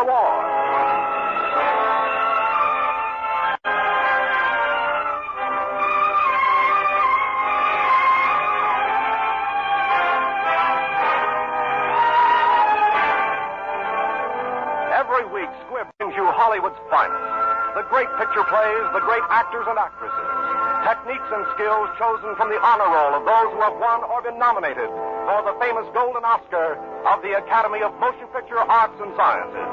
Award. Every week, Squibb brings you Hollywood's finest. The great picture plays, the great actors and actresses. Techniques and skills chosen from the honor roll of those who have won or been nominated for the famous Golden Oscar of the Academy of Motion Picture Arts and Sciences.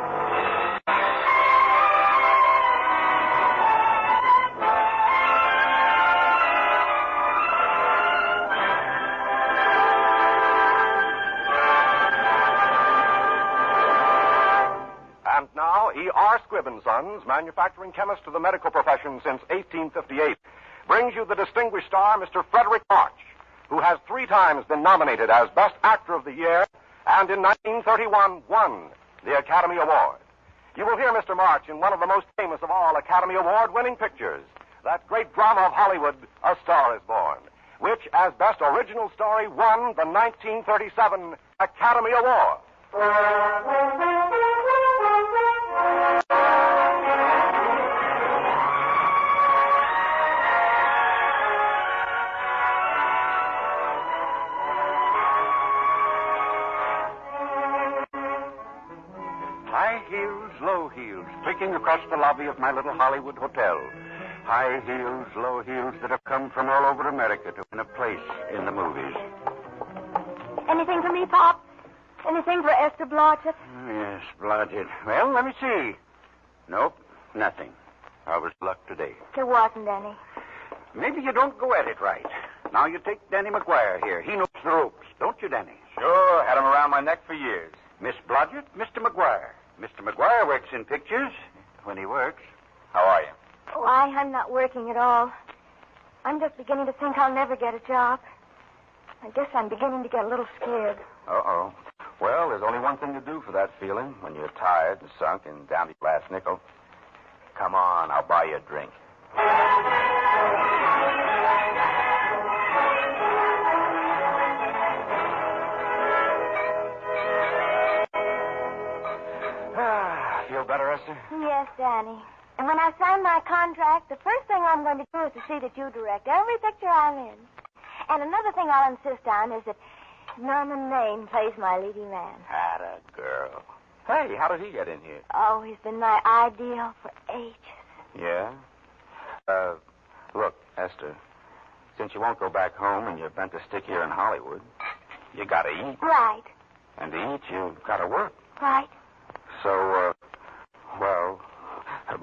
And now, E.R. Squibb & Sons, manufacturing chemist to the medical profession since 1858, brings you the distinguished star, Mr. Frederick March, who has 3 times been nominated as Best Actor of the Year and in 1931 won the Academy Award. You will hear Mr. March in one of the most famous of all Academy Award-winning pictures, that great drama of Hollywood, A Star is Born, which, as Best Original Story, won the 1937 Academy Award. High heels, low heels, clicking across the lobby of my little Hollywood hotel. High heels, low heels that have come from all over America to win a place in the movies. Anything for me, Pop? Anything for Esther Blodgett? Yes, Blodgett. Well, let me see. Nope, nothing. How was luck today? There wasn't any. Maybe you don't go at it right. Now you take Danny McGuire here. He knows the ropes, don't you, Danny? Sure, had him around my neck for years. Miss Blodgett, Mr. McGuire. Mr. McGuire works in pictures when he works. How are you? Why, I'm not working at all. I'm just beginning to think I'll never get a job. I guess I'm beginning to get a little scared. Uh-oh. Well, there's only one thing to do for that feeling when you're tired and sunk and down to your last nickel. Come on, I'll buy you a drink. Feel better, Esther? Yes, Danny. And when I sign my contract, the first thing I'm going to do is to see that you direct every picture I'm in. And another thing I'll insist on is that Norman Maine plays my leading man. Atta girl. Hey, how did he get in here? Oh, he's been my ideal for ages. Yeah? Look, Esther, since you won't go back home and you're bent to stick here in Hollywood, you gotta eat. Right. And to eat, you gotta work. Right. So, well,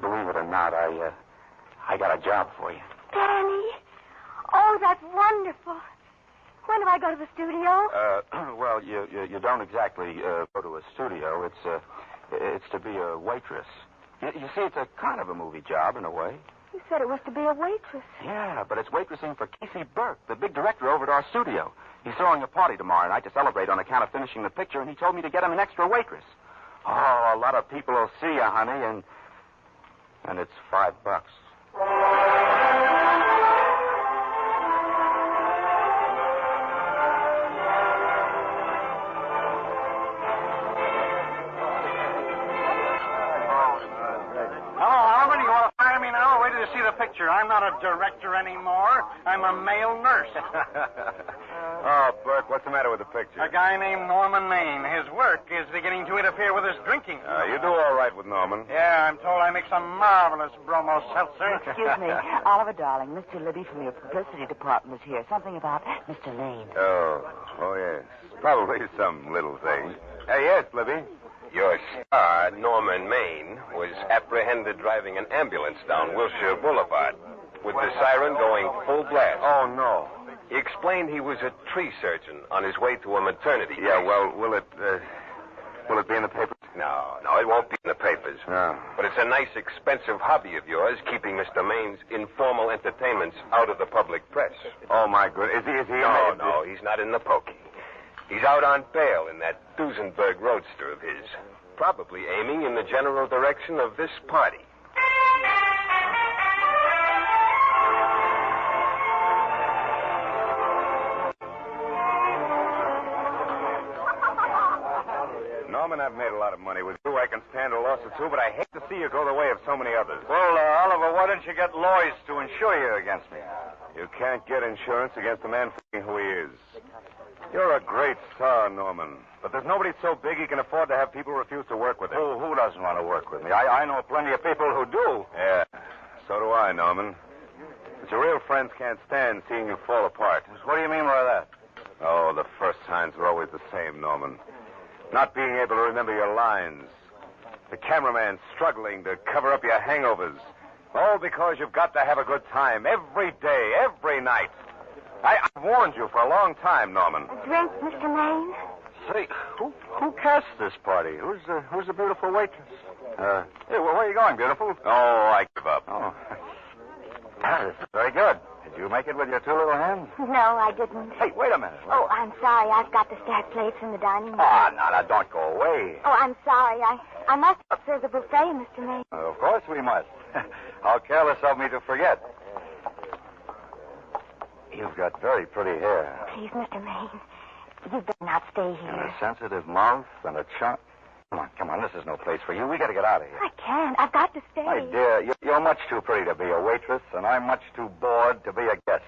believe it or not, I got a job for you. Danny. Oh, that's wonderful. When do I go to the studio? Well, you don't exactly go to a studio. It's to be a waitress. You see, it's a kind of a movie job in a way. You said it was to be a waitress. Yeah, but it's waitressing for Casey Burke, the big director over at our studio. He's throwing a party tomorrow night to celebrate on account of finishing the picture, and he told me to get him an extra waitress. Oh, a lot of people will see you, honey, and it's $5. See the picture. I'm not a director anymore. I'm a male nurse. Oh, Burke, what's the matter with the picture? A guy named Norman Maine. His work is beginning to interfere with his drinking. You do all right with Norman. Yeah, I'm told I make some marvelous bromo seltzer. Excuse me. Oliver, darling, Mr. Libby from your publicity department is here. Something about Mr. Lane. Oh, yes. Probably some little thing. Yes, Libby. Your star, Norman Maine, was apprehended driving an ambulance down Wilshire Boulevard with the siren going full blast. Oh, no. He explained he was a tree surgeon on his way to a maternity. Yeah, case. well, will it be in the papers? No, it won't be in the papers. No. But it's a nice, expensive hobby of yours, keeping Mr. Maine's informal entertainments out of the public press. Oh, my good. Is he? No, he's not in the pokey. He's out on bail in that Duesenberg roadster of his, probably aiming in the general direction of this party. Norman, I've made a lot of money with you. I can stand a loss or two, but I hate to see you go the way of so many others. Well, Oliver, why don't you get Lois to insure you against me? You can't get insurance against a man who he is. You're a great star, Norman. But there's nobody so big he can afford to have people refuse to work with him. Who doesn't want to work with me? I know plenty of people who do. Yeah, so do I, Norman. But your real friends can't stand seeing you fall apart. What do you mean by that? Oh, the first signs are always the same, Norman. Not being able to remember your lines. The cameraman struggling to cover up your hangovers. All because you've got to have a good time every day, every night. I've warned you for a long time, Norman. A drink, Mr. Maine? Say, who cast this party? Who's the beautiful waitress? Hey, where are you going, beautiful? Oh, I give up. Oh. This is very good. Did you make it with your two little hands? No, I didn't. Hey, wait a minute. Oh, I'm sorry. I've got to stack plates in the dining room. No, don't go away. Oh, I'm sorry. I must serve the buffet, Mr. Maine. Of course we must. How careless of me to forget. You've got very pretty hair. Please, Mr. Maine, you better not stay here. And a sensitive mouth and a charm. Come on, this is no place for you. We got to get out of here. I can't. I've got to stay. My dear, you're much too pretty to be a waitress, and I'm much too bored to be a guest.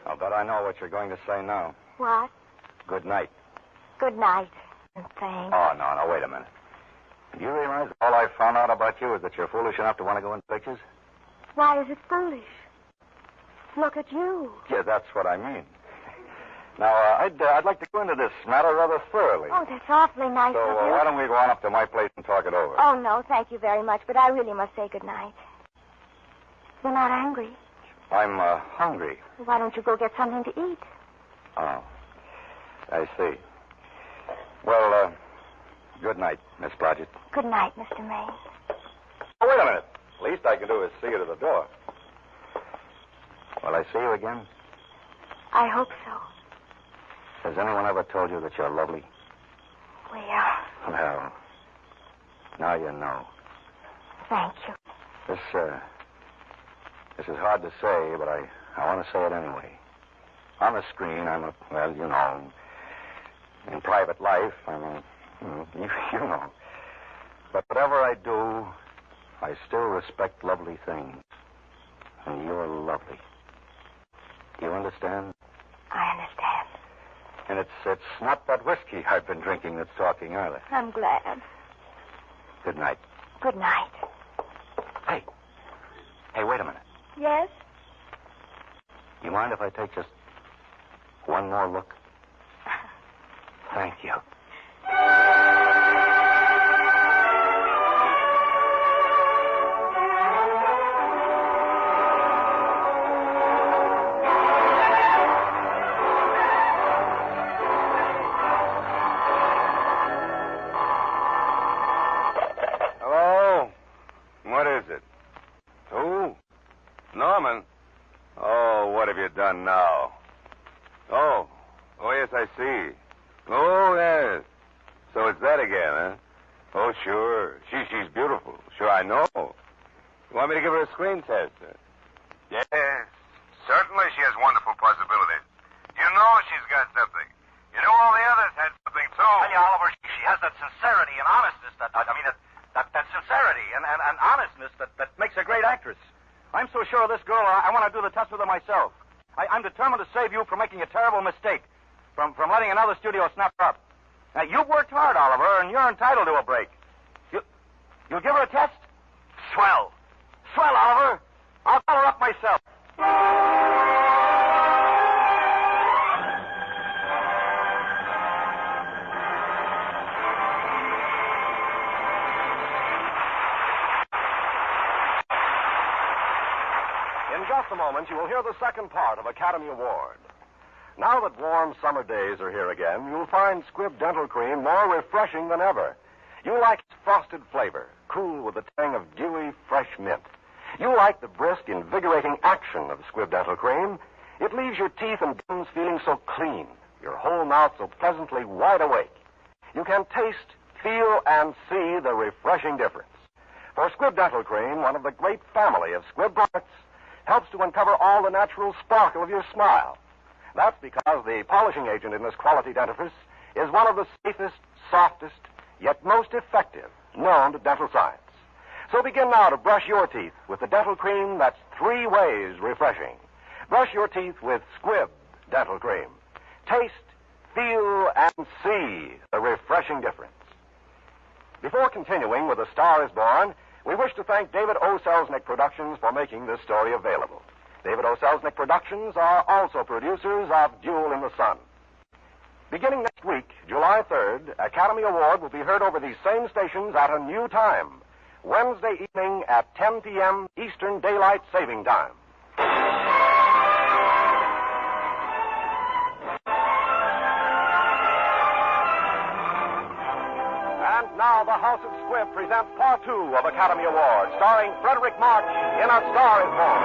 I'll bet I know what you're going to say now. What? Good night. Good night. And thanks. Oh, no, wait a minute. Do you realize all I found out about you is that you're foolish enough to want to go in pictures? Why is it foolish? Look at you. Yeah, that's what I mean. Now, I'd like to go into this matter rather thoroughly. Oh, that's awfully nice So of you. why don't we go on up to my place and talk it over? Oh, no, thank you very much, but I really must say good night. You're not angry. I'm hungry. Why don't you go get something to eat? Oh, I see. Well, good night, Miss Blodgett. Good night, Mr. Maine. Oh, wait a minute. Least I can do is see you to the door. Will I see you again? I hope so. Has anyone ever told you that you're lovely? Well, now you know. Thank you. This is hard to say, but I want to say it anyway. On the screen, I'm in private life, you know. But whatever I do, I still respect lovely things. And you're lovely. You understand? I understand. And it's not that whiskey I've been drinking that's talking either. I'm glad. Good night. Good night. Hey, wait a minute. Yes? You mind if I take just one more look? Thank you. Hello? What is it? Who? Norman? Oh, what have you done now? Oh, yes, I see. Oh, yes. So it's that again, huh? Oh, sure. She's beautiful. Sure, I know. You want me to give her a screen test? Yes. Certainly she has wonderful possibilities. You know she's got something. You know all the others had something, too. Tell you, Oliver, she has that sincerity and honestness that sincerity and honestness that makes a great actress. I'm so sure of this girl, I want to do the test with her myself. I'm determined to save you from making a terrible mistake, from letting another studio snap her up. Now, you've worked hard, Oliver, and you're entitled to a break. You'll give her a test? Swell. Swell, Oliver. I'll call her up myself. In just a moment, you will hear the second part of Academy Award. Now that warm summer days are here again, you'll find Squibb Dental Cream more refreshing than ever. You like its frosted flavor, cool with the tang of dewy, fresh mint. You like the brisk, invigorating action of Squibb Dental Cream. It leaves your teeth and gums feeling so clean, your whole mouth so pleasantly wide awake. You can taste, feel, and see the refreshing difference. For Squibb Dental Cream, one of the great family of Squibb products, helps to uncover all the natural sparkle of your smile. That's because the polishing agent in this quality dentifrice is one of the safest, softest, yet most effective known to dental science. So begin now to brush your teeth with the dental cream that's 3 ways refreshing. Brush your teeth with Squibb Dental Cream. Taste, feel, and see the refreshing difference. Before continuing with A Star is Born, we wish to thank David O. Selznick Productions for making this story available. David O. Selznick Productions are also producers of Duel in the Sun. Beginning next week, July 3rd, Academy Award will be heard over these same stations at a new time, Wednesday evening at 10 p.m. Eastern Daylight Saving Time. And now the House of Squibb presents Part 2 of Academy Award, starring Frederick March in A Star is Born.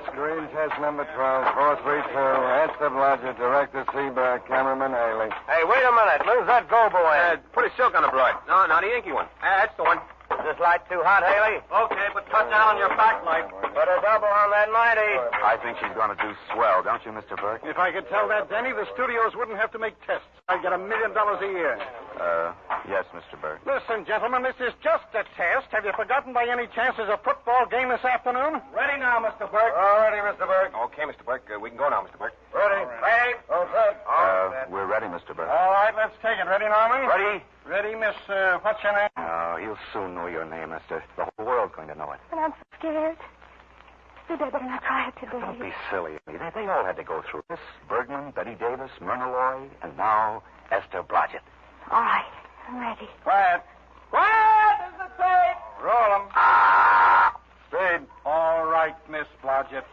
Screen test number 12, 432. Answer Blodgett, Director Seaberg, Cameraman Haley. Hey, wait a minute. Where's that Gobo in? Put a silk on the broad. No, not the inky one. That's the one. Is this light too hot, Haley? Okay, but cut down on your backlight. Put a double on that 90. I think she's going to do swell, don't you, Mr. Burke? If I could tell that, Denny, the studios wouldn't have to make tests. I'd get $1 million a year. Yes, Mr. Burke. Listen, gentlemen, this is just a test. Have you forgotten by any chance there's a football game this afternoon? Ready now, Mr. Burke. All ready, Mr. Burke. Okay, Mr. Burke. We can go now, Mr. Burke. Ready. Ready. Okay. We're ready, Mr. Burke. All right, let's take it. Ready, Norman? Ready? Ready, Miss, what's your name? Oh, you'll soon know your name, mister. The whole world's going to know it. But I'm so scared. Maybe I better not try it today. Don't be silly. They all had to go through this. Bergman, Betty Davis, Myrna Loy, and now Esther Blodgett. All right, I'm ready. Quiet. Quiet is the tape. Roll 'em. Speed. All right, Miss Blodgett.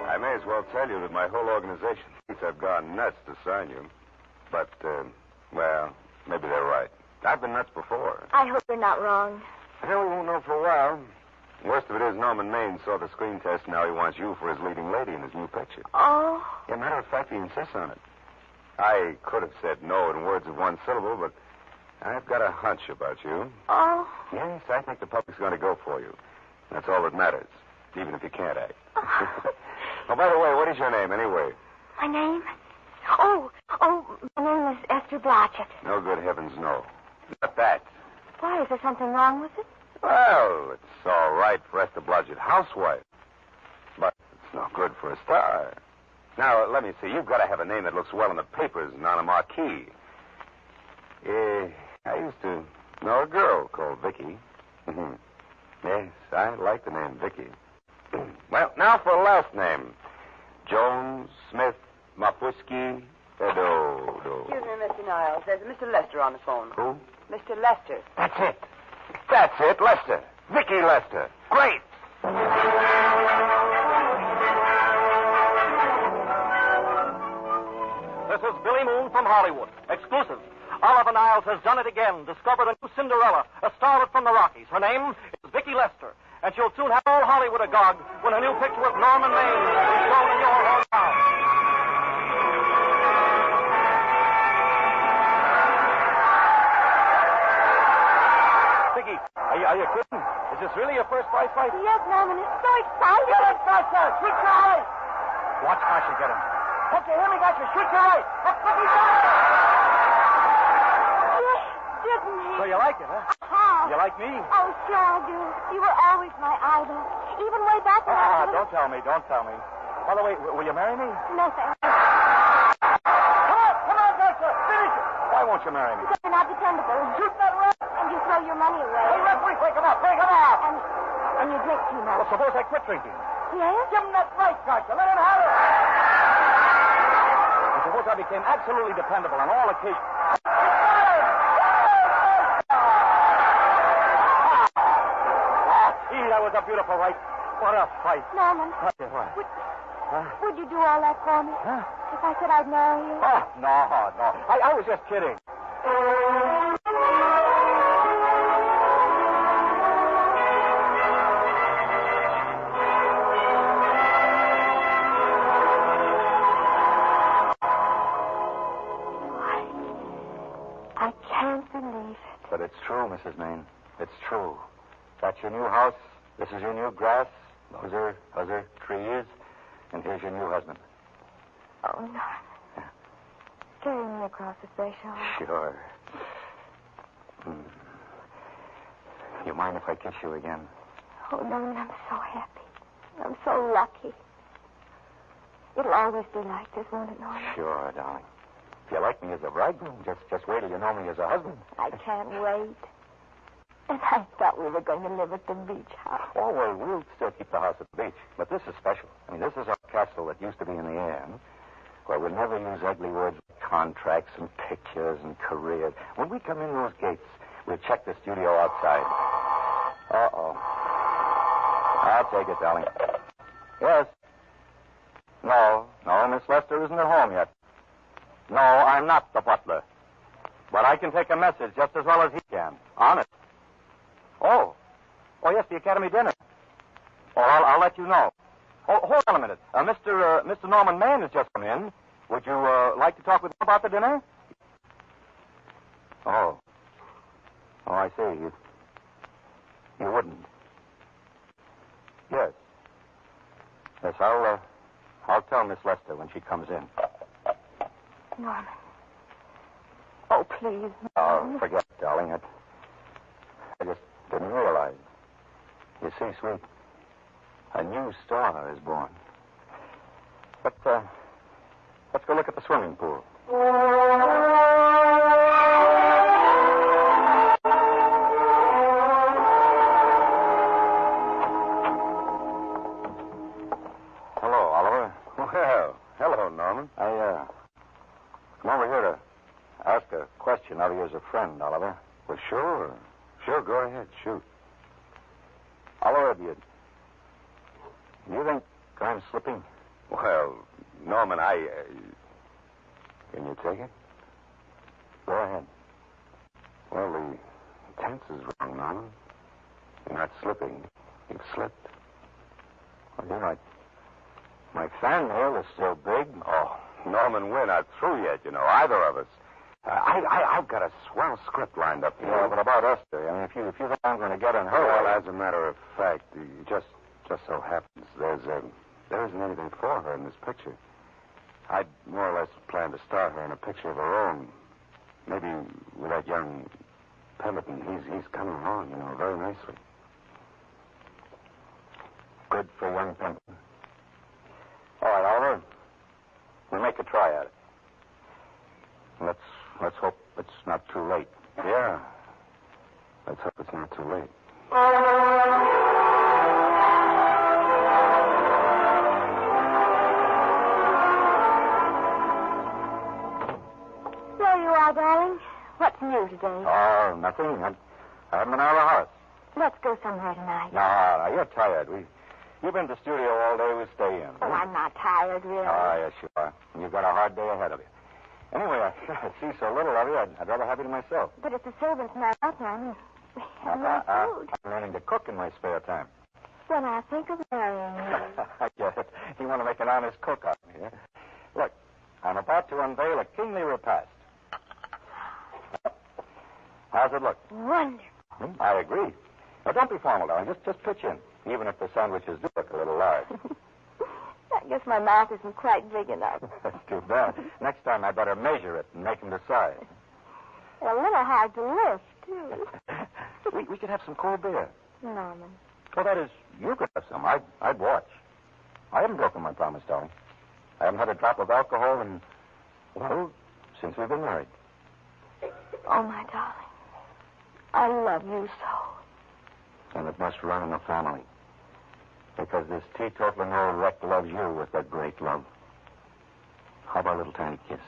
I may as well tell you that my whole organization thinks I've gone nuts to sign you. But, well, maybe they're right. I've been nuts before. I hope you're not wrong. I know we won't know for a while. Worst of it is Norman Maine saw the screen test, and now he wants you for his leading lady in his new picture. Oh. As a matter of fact, he insists on it. I could have said no in words of one syllable, but I've got a hunch about you. Oh. Yes, I think the public's going to go for you. That's all that matters, even if you can't act. Oh, by the way, what is your name, anyway? My name? Oh, my name is Esther Blodgett. No, good heavens, no. Not that. Why, is there something wrong with it? Well, it's all right for Esther Blodgett, housewife. But it's no good for a star. Now, let me see. You've got to have a name that looks well in the papers and on a marquee. I used to know a girl called Vicky. Yes, I like the name Vicky. Well, now for a last name. Jones, Smith, Mapuski, Edo. Excuse me, Mr. Niles. There's Mr. Lester on the phone. Who? Mr. Lester. That's it. That's it, Lester. Vicky Lester. Great. This is Billy Moon from Hollywood. Exclusive. Oliver Niles has done it again. Discovered a new Cinderella, a starlet from the Rockies. Her name is Vicky Lester. And she'll soon have all Hollywood agog when a new picture with Norman Maine is shown in your hometown. Vicky, are you kidding? Is this really your first prize fight? Yes, Norman, it's so exciting. Get it, faster! Shoot your eye! Watch Marcia get him. Okay, here we got you. Shoot your eye. That's Vicky Lester! Yes, didn't he? So you like it, huh? You like me? Oh, sure I do. You were always my idol. Even way back when I was... Don't tell me. By the way, will you marry me? No, thanks. Come on, Lester. Finish it. Why won't you marry me? Because you're not dependable. Shoot that rat. And you throw your money away. Hey, referee, break him up. And you drink too much. Well, suppose I quit drinking. Yes? Give him that right, Gotcha. Let him have it. And suppose I became absolutely dependable on all occasions. That was a beautiful right. What a fight. Norman. What? Would you do all that for me? Huh? If I said I'd marry you? Oh, no. I was just kidding. I can't believe it. But it's true, Mrs. Maine. It's true. That's your new house. This is your new grass. Those are trees. And here's your new husband. Oh, no. Carry me across the threshold. Sure. You mind if I kiss you again? Oh, Norman, I'm so happy. I'm so lucky. It'll always be like this, won't it, Norman? Sure, darling. If you like me as a bridegroom, just wait till you know me as a husband. I can't wait. And I thought we were going to live at the beach house. Oh, well, we'll still keep the house at the beach. But this is special. I mean, this is our castle that used to be in the air, where we'll never use ugly words like contracts and pictures and careers. When we come in those gates, we'll check the studio outside. Uh-oh. I'll take it, darling. Yes. No, Miss Lester isn't at home yet. No, I'm not the butler. But I can take a message just as well as he can. Honest. Oh, yes, the Academy dinner. Oh, I'll let you know. Oh, hold on a minute. Mr. Norman Maine has just come in. Would you like to talk with him about the dinner? Oh, I see. You wouldn't. Yes. Yes, I'll tell Miss Lester when she comes in. Norman. Oh, please, Norman. Oh, forget it, darling. I just didn't realize. You see, sweet, a new star is born. But, let's go look at the swimming pool. Hello, Oliver. Well, hello, Norman. I come over here to ask a question of you as a friend, Oliver. Well, sure. Sure, go ahead. Shoot. Oliver, do you think I'm slipping? Well, Norman, can you take it? Go ahead. Well, the tense is wrong, Norman. You're not slipping. You've slipped. Well, you're right. My fan mail is still big. Oh, Norman, we're not through yet, either of us. I've got a swell script lined up here. Yeah, but about Esther, I mean, if you think I'm going to get on her... Well, as a matter of fact, it just so happens there isn't anything for her in this picture. I'd more or less planned to star her in a picture of her own. Maybe with that young Pemberton. He's coming along, very nicely. Good for young Pemberton. All right, Oliver. We'll make a try at it. Let's hope it's not too late. Yeah. Let's hope it's not too late. There you are, darling. What's new today? Oh, nothing. I haven't been out of the house. Let's go somewhere tonight. No, you're tired. You've been to the studio all day. We'll stay in. Oh, I'm not tired, really. Oh, yes, you are. And you've got a hard day ahead of you. Anyway, I see so little of you, I'd rather have you to myself. But if the servants not out, Norman, we have no food. I'm learning to cook in my spare time. When I think of marrying you. I get it. You want to make an honest cook out of me, huh? Look, I'm about to unveil a kingly repast. How's it look? Wonderful. I agree. Now, don't be formal, darling. Just pitch in, even if the sandwiches do look a little large. I guess my mouth isn't quite big enough. That's too bad. Next time, I better measure it and make them decide. A little hard to lift, too. we could have some cold beer. Norman. Well, that is, you could have some. I'd watch. I haven't broken my promise, darling. I haven't had a drop of alcohol in, since we've been married. Oh, my darling. I love you so. And it must run in the family. Because this teetotaling old wreck loves you with a great love. How about a little tiny kiss?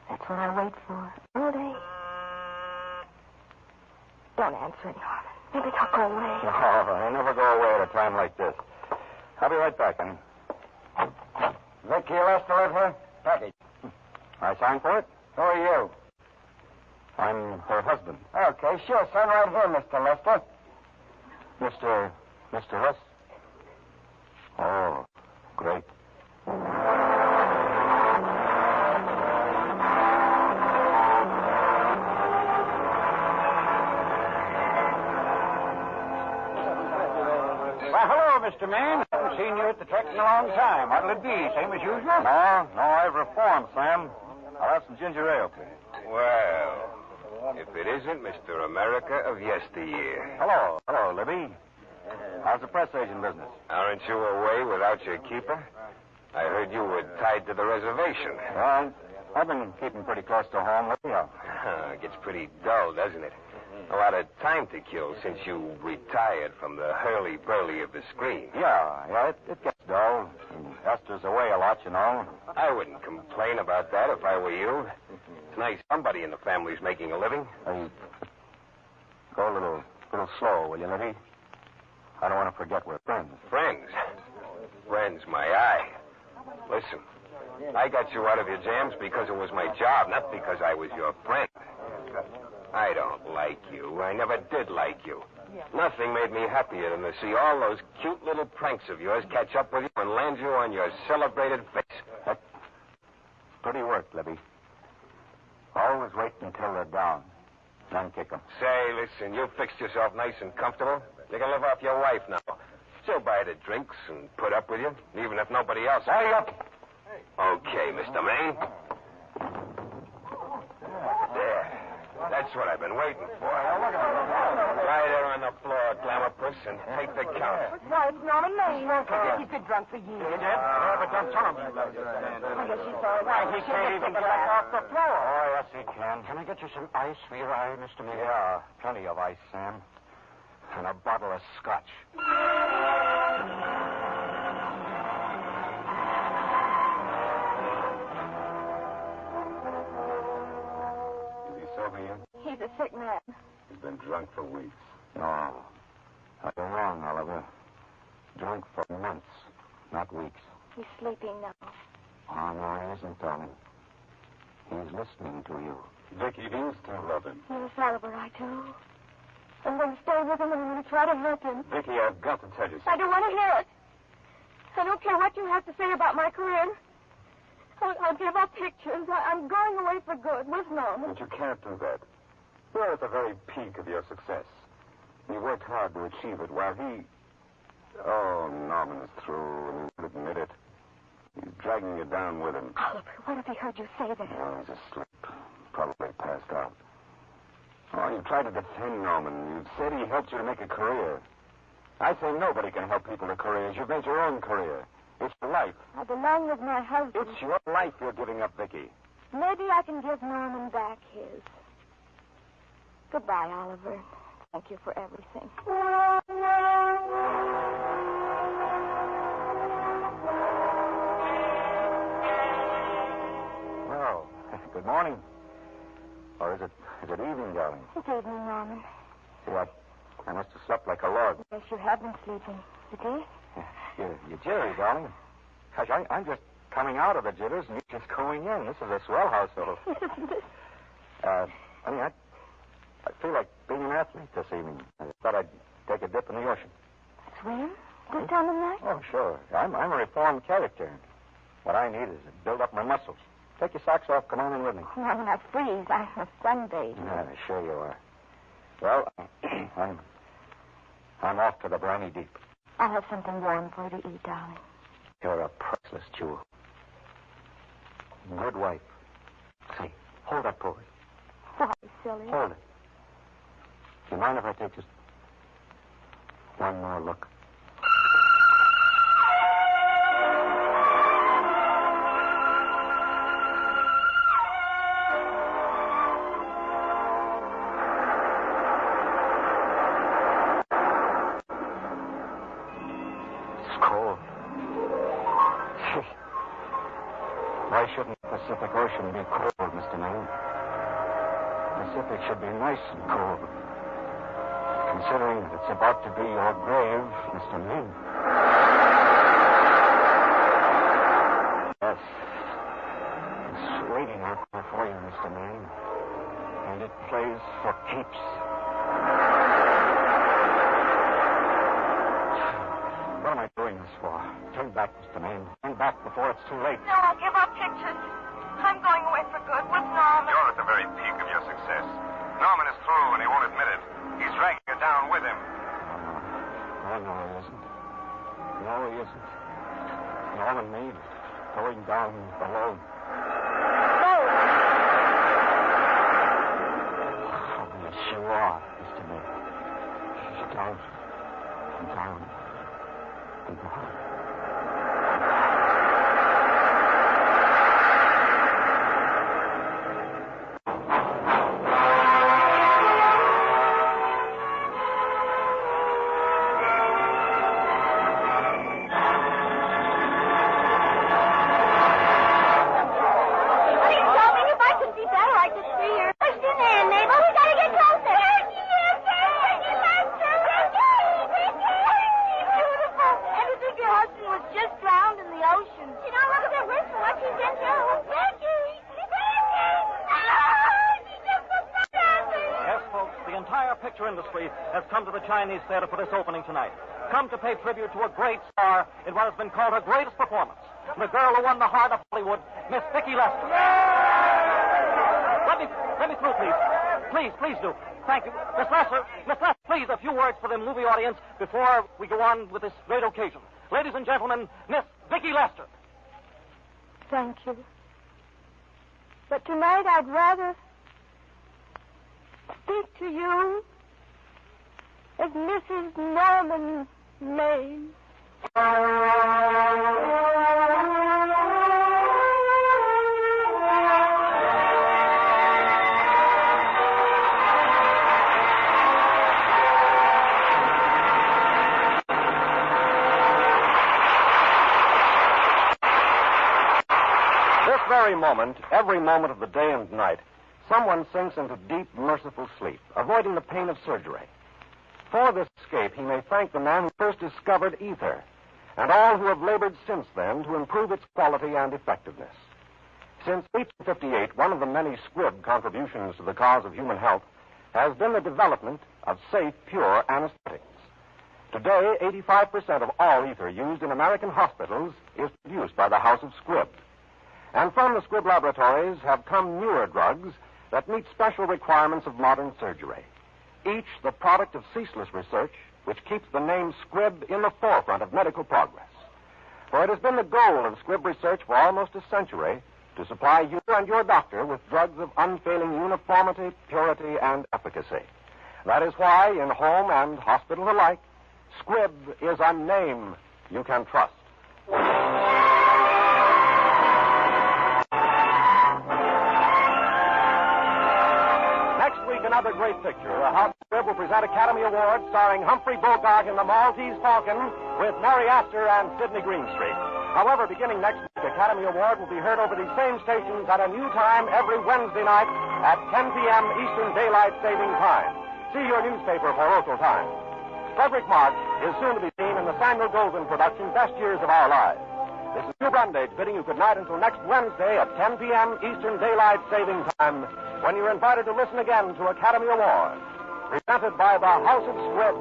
That's what I wait for all day. Don't answer it, Norman. Maybe don't go away. No, I never go away at a time like this. I'll be right back, honey. Vicky Lester Littler, package. I signed for it? Who are you? I'm her husband. Okay, sure. Sign right here, Mr. Lester. Mr. Lester? Oh, great. Well, hello, Mr. Man. Haven't seen you at the track in a long time. What'll it be? Same as usual? No, I've reformed, Sam. I'll have some ginger ale. Well, if it isn't Mr. America of yesteryear. Hello, Libby. How's the press agent business? Aren't you away without your keeper? I heard you were tied to the reservation. Well, I've been keeping pretty close to home, Libby. It gets pretty dull, doesn't it? A lot of time to kill since you retired from the hurly-burly of the screen. Yeah, it gets dull. And Esther's away a lot, you know. I wouldn't complain about that if I were you. It's nice somebody in the family's making a living. Hey, go a little slow, will you, Libby? I don't want to forget we're friends. Friends? Friends, my eye. Listen, I got you out of your jams because it was my job, not because I was your friend. I don't like you. I never did like you. Nothing made me happier than to see all those cute little pranks of yours catch up with you and land you on your celebrated face. That's pretty work, Libby. Always wait until they're down, then kick them. Say, listen, you fixed yourself nice and comfortable. You can live off your wife now. She'll buy the drinks and put up with you, even if nobody else... Hurry up! Okay, Mr. Maine. There. That's what I've been waiting for. Lie there on the floor, Glamour-Puss, and take the count. Why, it's Norman Maine. He's been drunk for years. Yeah, but don't tell him. I guess she's all right. He can't even get up off the floor. Oh, yes, he can. Can I get you some ice for your eye, Mr. Maine? Yeah, plenty of ice, Sam. And a bottle of scotch. Is he sober yet? He's a sick man. He's been drunk for weeks. No. You're wrong, Oliver. Drunk for months, not weeks. He's sleeping now. Oh, no, he isn't, darling. He's listening to you. Vicky, do you still love him? Yes, Oliver, I do. I'm going to stay with him and I'm going to try to help him. Vicky, I've got to tell you I something. don't want to hear it. I don't care what you have to say about my career. I'll give up pictures. I'm going away for good with Norman. But you can't do that. You're at the very peak of your success. You worked hard to achieve it while he... Oh, Norman's through, and he won't admit it. He's dragging you down with him. Oliver, what if he heard you say that? Oh, he's asleep. Probably passed out. Oh, you've tried to defend Norman. You've said he helped you to make a career. I say nobody can help people to careers. You've made your own career. It's your life. I belong with my husband. It's your life you're giving up, Vicky. Maybe I can give Norman back his. Goodbye, Oliver. Thank you for everything. Well, good morning. Or is it evening, darling? It's evening, Norman. See, I must have slept like a log. Yes, you have been sleeping. Today? You're jittery, darling. Gosh, I'm just coming out of the jitters and you're just going in. This is a swell household. Honey, I feel like being an athlete this evening. I thought I'd take a dip in the ocean. Swim? This time of night? Oh, sure. I'm a reformed character. What I need is to build up my muscles. Take your socks off. Come on in with me. Norman, I freeze. I'm a sunbathe. Yeah, sure you are. Well, I'm off to the briny deep. I'll have something warm for you to eat, darling. You're a priceless jewel. Good wife. Say, hold that pose. Why, silly? Hold it. Do you mind if I take just one more look? Why shouldn't the Pacific Ocean be cold, Mr. Maine? The Pacific should be nice and cold. Considering it's about to be your grave, Mr. Maine. here for you, Mr. Maine. And it plays for keeps. What am I doing this for? Turn back, Mr. Maine. Turn back before it's too late. No, I'll give up pictures. I'm going away for good with Norman. You're at the very peak of your success. Norman is through, and he won't admit it. He's dragging you down with him. Oh, no, he isn't. No, he isn't. Norman and me going down alone. No! Oh, yes, you are, Mr. Maine. Down. And down. And down. Has come to the Chinese Theater for this opening tonight. Come to pay tribute to a great star in what has been called her greatest performance. The girl who won the heart of Hollywood, Miss Vicki Lester. Let me through, please. Please do. Thank you. Miss Lester, please, a few words for the movie audience before we go on with this great occasion. Ladies and gentlemen, Miss Vicki Lester. Thank you. But tonight I'd rather speak to you as Mrs. Norman Maine. This very moment, every moment of the day and night, someone sinks into deep, merciful sleep, avoiding the pain of surgery. For this escape, he may thank the man who first discovered ether, and all who have labored since then to improve its quality and effectiveness. Since 1858, one of the many Squibb contributions to the cause of human health has been the development of safe, pure anesthetics. Today, 85% of all ether used in American hospitals is produced by the House of Squibb. And from the Squibb laboratories have come newer drugs that meet special requirements of modern surgery. Each the product of ceaseless research, which keeps the name Squibb in the forefront of medical progress. For it has been the goal of Squibb research for almost a century to supply you and your doctor with drugs of unfailing uniformity, purity, and efficacy. That is why, in home and hospital alike, Squibb is a name you can trust. Another great picture. The House of Squibb will present Academy Awards starring Humphrey Bogart in The Maltese Falcon with Mary Astor and Sidney Greenstreet. However, beginning next week, Academy Award will be heard over these same stations at a new time every Wednesday night at 10 p.m. Eastern Daylight Saving Time. See your newspaper for local time. Frederick March is soon to be seen in the Samuel Goldwyn production, Best Years of Our Lives. This is Hugh Brundage bidding you good night until next Wednesday at 10 p.m. Eastern Daylight Saving Time, when you're invited to listen again to Academy Awards, presented by the House of Squibb,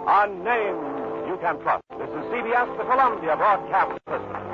a name you can trust. This is CBS, the Columbia Broadcast System.